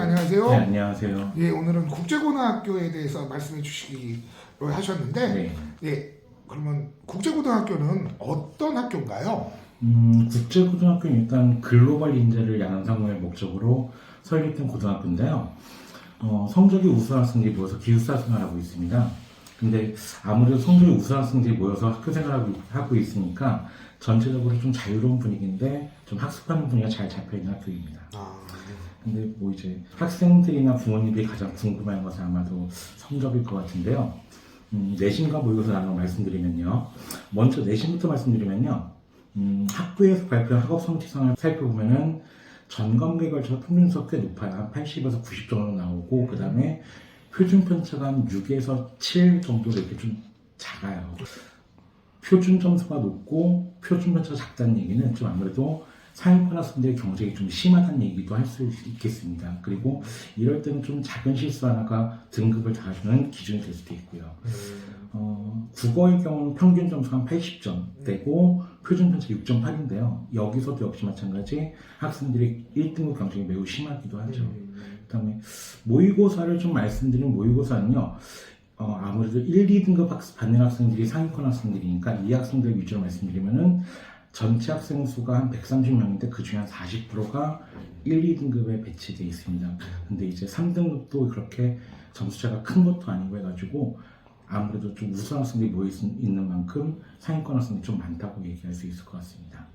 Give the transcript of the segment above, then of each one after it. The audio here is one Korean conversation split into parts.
안녕하세요. 네, 안녕하세요. 예, 오늘은 국제고등학교에 대해서 말씀해 주시기로 하셨는데, 네. 예, 그러면 국제고등학교는 어떤 학교인가요? 국제고등학교는 일단 글로벌 인재를 양성을 목적으로 설립된 고등학교인데요. 성적이 우수한 학생들이 모여서 기숙사 생활하고 있습니다. 근데 아무래도 성적이 우수한 학생들이 모여서 학교 생활을 하고 있으니까 전체적으로 좀 자유로운 분위기인데 좀 학습하는 분위기가 잘 잡혀있는 학교입니다. 근데 뭐 이제 학생들이나 부모님들이 가장 궁금한 것은 아마도 성적일 것 같은데요. 내신과 모의고사 나눠 말씀드리면요. 먼저 내신부터 말씀드리면요. 학교에서 발표한 학업 성취상을 살펴보면은 전 과목에 걸쳐 평균수가 꽤 높아요. 한 80에서 90 정도 나오고, 그 다음에 표준 편차가 한 6에서 7 정도로 이렇게 좀 작아요. 표준 점수가 높고 표준 편차가 작다는 얘기는 좀 아무래도 상위권 학생들의 경쟁이 좀 심하다는 얘기도 할 수 있겠습니다. 그리고 이럴 때는 좀 작은 실수 하나가 등급을 달아주는 기준이 될 수도 있고요. 국어의 경우는 평균 점수가 한 80점 되고 표준 편차 6.8인데요. 여기서도 역시 마찬가지 학생들이 1등급 경쟁이 매우 심하기도 하죠. 그 다음에 모의고사를 좀 말씀드리면 모의고사는요. 아무래도 1, 2등급 받는 학생들이 상위권 학생들이니까 이 학생들 위주로 말씀드리면은 전체 학생 수가 한 130명인데 그 중에 한 40%가 1, 2등급에 배치되어 있습니다. 근데 이제 3등급도 그렇게 점수차가 큰 것도 아니고 해가지고 아무래도 좀 우수한 학생들이 모여 있는 만큼 상위권 학생들이 좀 많다고 얘기할 수 있을 것 같습니다.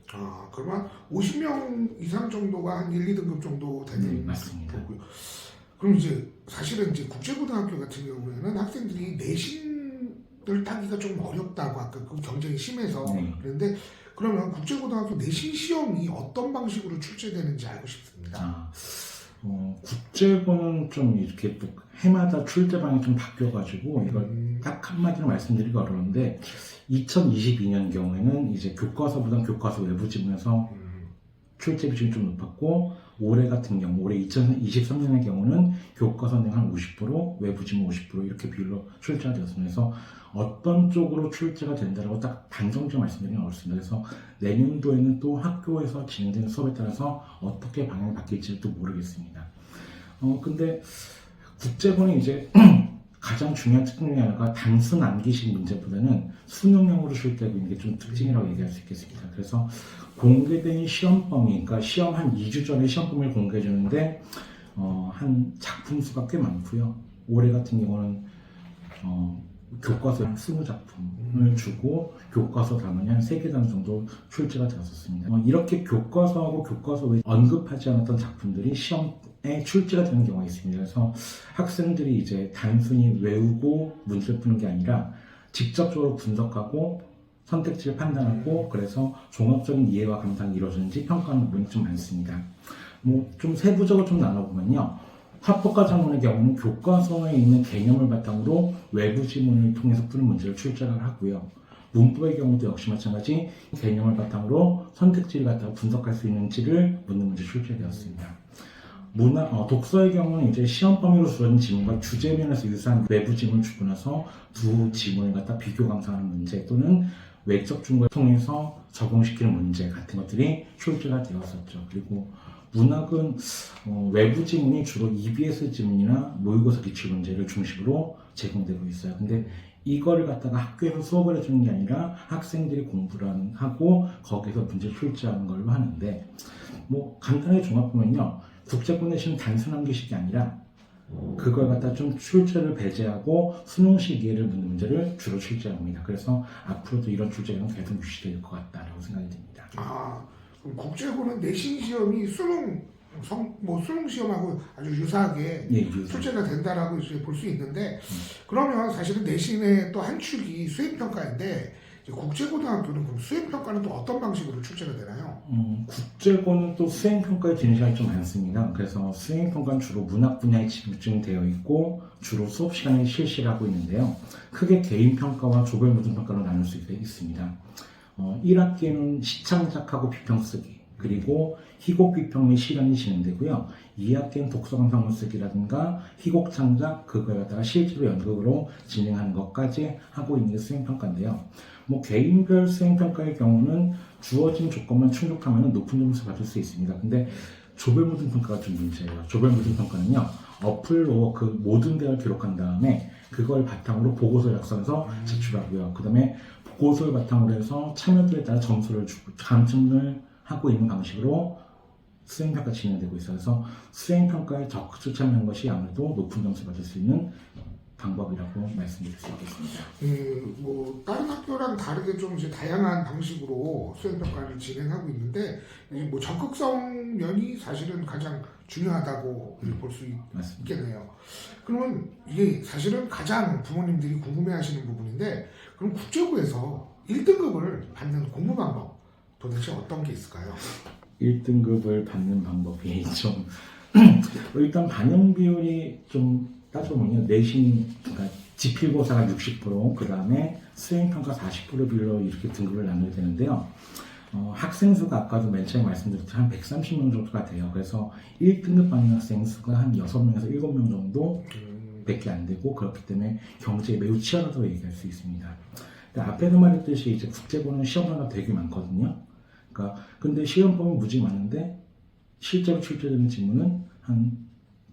그러면 50명 이상 정도가 한 1, 2등급 정도 되는 네, 맞습니다. 거고요. 그럼 이제 사실은 이제 국제고등학교 같은 경우에는 학생들이 내신을 따기가 좀 어렵다고 아까 그 경쟁이 심해서 네. 그런데 그러면 국제고등학교 내신 시험이 어떤 방식으로 출제되는지 알고 싶습니다. 국제고는 좀 이렇게 또 해마다 출제방이 좀 바뀌어가지고 이걸 딱 한마디로 말씀드리기 어려운데 2022년 경우에는 이제 교과서보다 교과서 외부 지문에서 출제 비중이 좀 높았고 올해 같은 경우 올해 2023년의 경우는 교과서 내용 한 50% 외부 지문 50% 이렇게 비율로 출제가 되었습니다. 그래서 어떤 쪽으로 출제가 된다라고 딱 단정적으로 말씀드리긴 어렵습니다. 그래서 내년도에는 또 학교에서 진행되는 수업에 따라서 어떻게 방향이 바뀔지 또 모르겠습니다. 근데 국제고는 이제 가장 중요한 특징 중에 하나가 단순 암기식 문제보다는 수능형으로 출제하고 있는 게 좀 특징이라고 얘기할 수 있겠습니다. 그래서 공개된 시험 범위, 그러니까 시험 한 2주 전에 시험 범위를 공개해 주는데 한 작품 수가 꽤 많고요. 올해 같은 경우는 교과서 한 20작품을 주고 교과서 단원이 한 3개 단 정도 출제가 되었었습니다. 이렇게 교과서하고 교과서 외에 언급하지 않았던 작품들이 시험에 출제가 되는 경우가 있습니다. 그래서 학생들이 이제 단순히 외우고 문제를 푸는 게 아니라 직접적으로 분석하고 선택지를 판단하고 그래서 종합적인 이해와 감상이 이루어지는지 평가하는 부분이 좀 많습니다. 좀 세부적으로 좀 나눠보면요. 합법과 작문의 경우는 교과서에 있는 개념을 바탕으로 외부 지문을 통해서 푸는 문제를 출제를 하고요. 문법의 경우도 역시 마찬가지 개념을 바탕으로 선택지를 갖다가 분석할 수 있는지를 묻는 문제 출제되었습니다. 독서의 경우는 이제 시험 범위로 주어진 지문과 주제 면에서 유사한 외부 지문을 주고 나서 두 지문을 갖다 비교 감상하는 문제 또는 외적 증거를 통해서 적용시키는 문제 같은 것들이 출제가 되었었죠. 그리고 문학은 외부 지문이 주로 EBS 지문이나 모의고사 기출 문제를 중심으로 제공되고 있어요. 근데 이거를 갖다가 학교에서 수업을 해주는 게 아니라 학생들이 공부를 하고 거기서 문제 출제하는 걸로 하는데 간단하게 종합보면요. 국제고 내신은 단순 암기식이 아니라 그걸 갖다 좀 출제를 배제하고 수능식 이해를 묻는 문제를 주로 출제합니다. 그래서 앞으로도 이런 출제는 계속 유지될 것 같다라고 생각이 듭니다. 그럼 국제고는 내신 시험이 수능 시험하고 아주 유사하게 출제가 된다라고 이제 볼 수 있는데 그러면 사실은 내신의 또 한 축이 수행평가인데 국제고등학교는 그럼 수행평가는 또 어떤 방식으로 출제가 되나요? 국제고는 또 수행평가에 드는 시간이 좀 많습니다. 그래서 수행평가는 주로 문학 분야에 집중되어 있고 주로 수업 시간에 실시를 하고 있는데요. 크게 개인평가와 조별 모든평가로 나눌 수 있습니다. 1학기에는 시창작하고 비평 쓰기 그리고 희곡 비평 및 실현이 진행되고요. 2학기는 독서 감상문 쓰기라든가 희곡 창작 그걸 갖다가 실제로 연극으로 진행하는 것까지 하고 있는 게 수행평가인데요. 개인별 수행평가의 경우는 주어진 조건만 충족하면 높은 점수를 받을 수 있습니다. 근데 조별모든 평가가 좀 문제예요. 조별모든 평가는요, 어플로 그 모든 대화를 기록한 다음에 그걸 바탕으로 보고서를 작성해서 제출하고요. 그 다음에 보고서를 바탕으로 해서 참여도에 따라 점수를 주고 감점을 하고 있는 방식으로 수행평가 진행되고 있어요. 그래서 수행평가에 적극 참여한 것이 아무래도 높은 점수를 받을 수 있는 방법이라고 말씀드릴 수 있겠습니다. 뭐 다른 학교랑 다르게 좀 이제 다양한 방식으로 수행평가를 진행하고 있는데 뭐 적극성 면이 사실은 가장 중요하다고 볼 수 있겠네요. 그러면 이게 사실은 가장 부모님들이 궁금해하시는 부분인데 그럼 국제고에서 1등급을 받는 공부 방법 도대체 어떤 게 있을까요? 1등급을 받는 방법이 좀 일단 반영 비율이 좀 따져보면 내신, 그러니까 지필고사가 60%, 그 다음에 수행평가 40% 비율로 이렇게 등급을 나누게 되는데요. 학생 수가 아까도 맨 처음에 말씀드렸지만 한 130명 정도가 돼요. 그래서 1등급 받는 학생 수가 한 6명에서 7명 정도 밖에 안 되고, 그렇기 때문에 경제에 매우 치열하다고 얘기할 수 있습니다. 앞에서 말했듯이 이제 국제고는 시험하가 되게 많거든요. 그러니까 근데 시험범위 무지 많은데 실제로 출제되는 질문은 한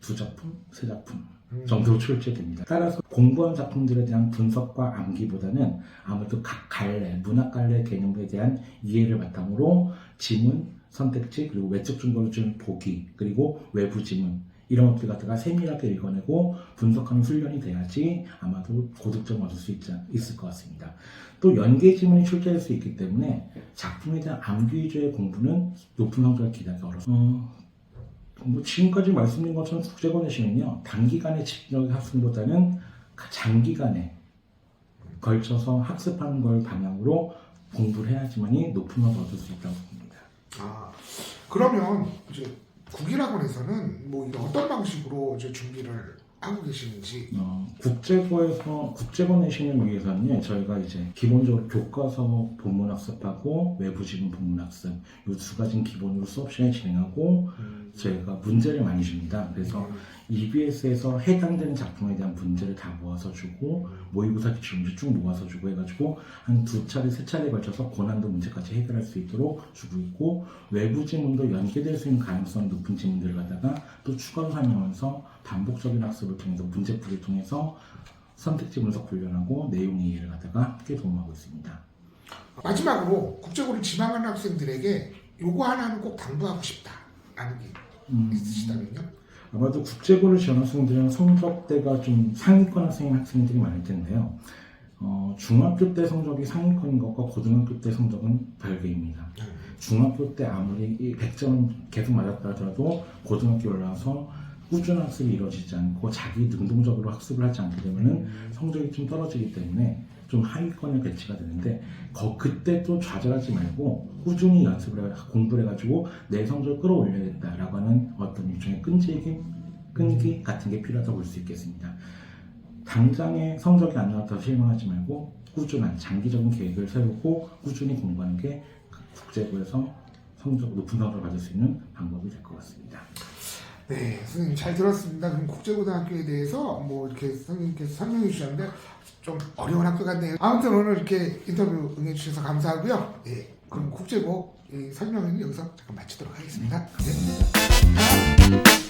2작품, 3작품 정도 출제됩니다. 따라서 공부한 작품들에 대한 분석과 암기보다는 아무래도 각 갈래, 문학 갈래 개념에 대한 이해를 바탕으로 지문, 선택지, 그리고 외적 증거를 준 보기, 그리고 외부 지문 이런 것들 갖다가 세밀하게 읽어내고 분석하는 훈련이 돼야지 아마도 고득점을 얻을 수 있을 것 같습니다. 또 연계 지문이 출제될 수 있기 때문에 작품에 대한 암기 위주의 공부는 높은 성적을 기대하기 어렵습니다. 뭐 지금까지 말씀드린 것처럼 국제고 내시면요, 단기간에 집중적인 학습보다는 장기간에 걸쳐서 학습하는 걸 방향으로 공부를 해야지만이 높은 성적을 얻을 수 있다고 봅니다. 그러면 이제 국일학원에서는 뭐 이런 어떤 방식으로 이제 준비를 하고 계시는지? 국제고 내신을 위해서는 저희가 이제 기본적으로 교과서 본문 학습하고 외부 지문 본문 학습 이 두 가지는 기본으로 수업 시간에 진행하고 저희가 문제를 많이 줍니다. 그래서 EBS에서 해당되는 작품에 대한 문제를 다 모아서 주고 모의고사 기출 문제 쭉 모아서 주고 해가지고 한 2차례, 3차례에 걸쳐서 고난도 문제까지 해결할 수 있도록 주고 있고, 외부 지문도 연계될 수 있는 가능성 높은 지문들을 갖다가 또 추가로 설명하면서 반복적인 학습을 통해서 문제풀이를 통해서 선택지 분석 훈련하고 내용 이해를 갖다가 함께 도움하고 있습니다. 마지막으로 국제고를 지망하는 학생들에게 요거 하나는 꼭 당부하고 싶다라는 게 있으시다면요? 아마도 국제고를 지원한 학생들은 성적대가 좀 상위권 학생들이 많을 텐데요. 중학교 때 성적이 상위권인 것과 고등학교 때 성적은 별개입니다. 중학교 때 아무리 100점 계속 맞았다 하더라도 고등학교 올라와서 꾸준한 학습이 이루어지지 않고 자기 능동적으로 학습을 하지 않게 되면 성적이 좀 떨어지기 때문에 좀 하위권에 배치가 되는데 그때 또 좌절하지 말고 꾸준히 공부를 해가지고 내 성적을 끌어올려야겠다라고 하는 어떤 일종의 끈기 같은 게 필요하다고 볼 수 있겠습니다. 당장에 성적이 안 나왔다고 실망하지 말고 꾸준한 장기적인 계획을 세우고 꾸준히 공부하는 게 국제고에서 높은 성적을 받을 수 있는 방법이 될 것 같습니다. 네, 선생님 잘 들었습니다. 그럼 국제고등학교에 대해서 뭐 이렇게 선생님께서 설명해 주셨는데 좀 어려운 학교 같네요. 아무튼 오늘 이렇게 인터뷰 응해 주셔서 감사하고요. 예, 그럼 국제고 설명은 여기서 잠깐 마치도록 하겠습니다. 네.